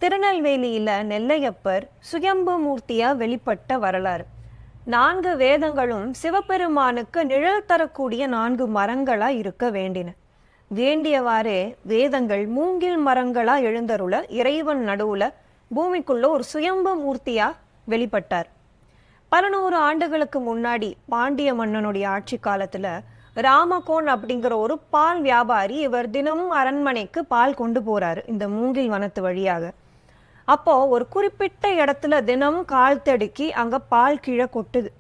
திருநெல்வேலியில நெல்லையப்பர் சுயம்பு மூர்த்தியா வெளிப்பட்ட வரலாறு. 4 வேதங்களும் சிவபெருமானுக்கு நிழல் தரக்கூடிய 4 மரங்களா இருக்க வேண்டின. வேண்டியவாறே வேதங்கள் மூங்கில் மரங்களா எழுந்தருள இறைவன் நடுவுல பூமிக்குள்ள ஒரு சுயம்பு மூர்த்தியா வெளிப்பட்டார். பல 100 ஆண்டுகளுக்கு முன்னாடி பாண்டிய மன்னனுடைய ஆட்சி காலத்துல ராமகோன் அப்படிங்கிற ஒரு பால் வியாபாரி இவர் தினமும் அரண்மனைக்கு பால் கொண்டு போறாரு இந்த மூங்கில் வனத்து வழியாக. அப்போ ஒரு குறிப்பிட்ட இடத்துல தினமும் கால் தடுக்கி அங்க பால் கீழே கொட்டுது.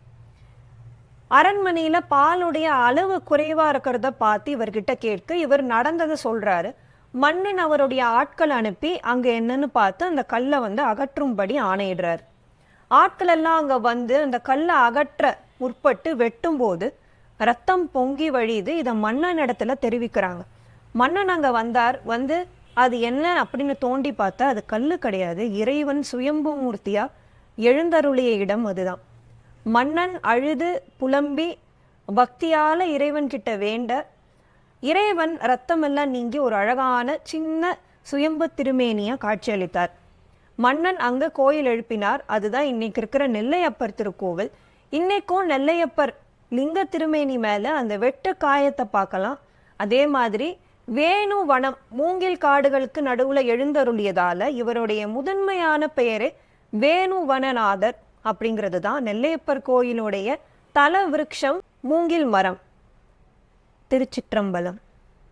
அரண்மனையில பாலுடைய அளவு குறைவா இருக்கிறத பார்த்து இவர்கிட்ட கேட்க இவர் நடந்ததை சொல்றாரு. மன்னன் அவருடைய ஆட்கள் அனுப்பி அங்க என்னன்னு பார்த்து அந்த கல்லை அகற்றும்படி ஆணையிடுறாரு. ஆட்கள் எல்லாம் அங்க அந்த கல்லை அகற்ற முற்பட்டு வெட்டும் போது ரத்தம் பொங்கி வழியுது. இதை மன்னன் இடத்துல தெரிவிக்கிறாங்க. மன்னன் அங்க வந்தார். அது என்ன அப்படின்னு தோண்டி பார்த்தா அது கல்லு கிடையாது, இறைவன் சுயம்பு மூர்த்தியா எழுந்தருளிய இடம் அதுதான். மன்னன் அழுது புலம்பி பக்தியால இறைவன் கிட்ட வேண்ட இறைவன் ரத்தமெல்லாம் நீங்கி ஒரு அழகான சின்ன சுயம்பு திருமேனியா காட்சியளித்தார். மன்னன் அங்க கோயில் எழுப்பினார். அதுதான் இன்னைக்கு இருக்கிற நெல்லையப்பர் திருக்கோவில். இன்னைக்கும் நெல்லையப்பர் லிங்க திருமேனி மேல அந்த வெட்டு காயத்தை பார்க்கலாம். அதே மாதிரி வேணு வனம் மூங்கில் காடுகளுக்கு நடுவுல எழுந்தருளியதால இவருடைய முதன்மையான பெயரே வேணுவனநாதர் அப்படிங்கிறது தான். நெல்லையப்பர் கோயிலுடைய தல விருட்சம் மூங்கில் மரம். திருச்சிற்றம்பலம்.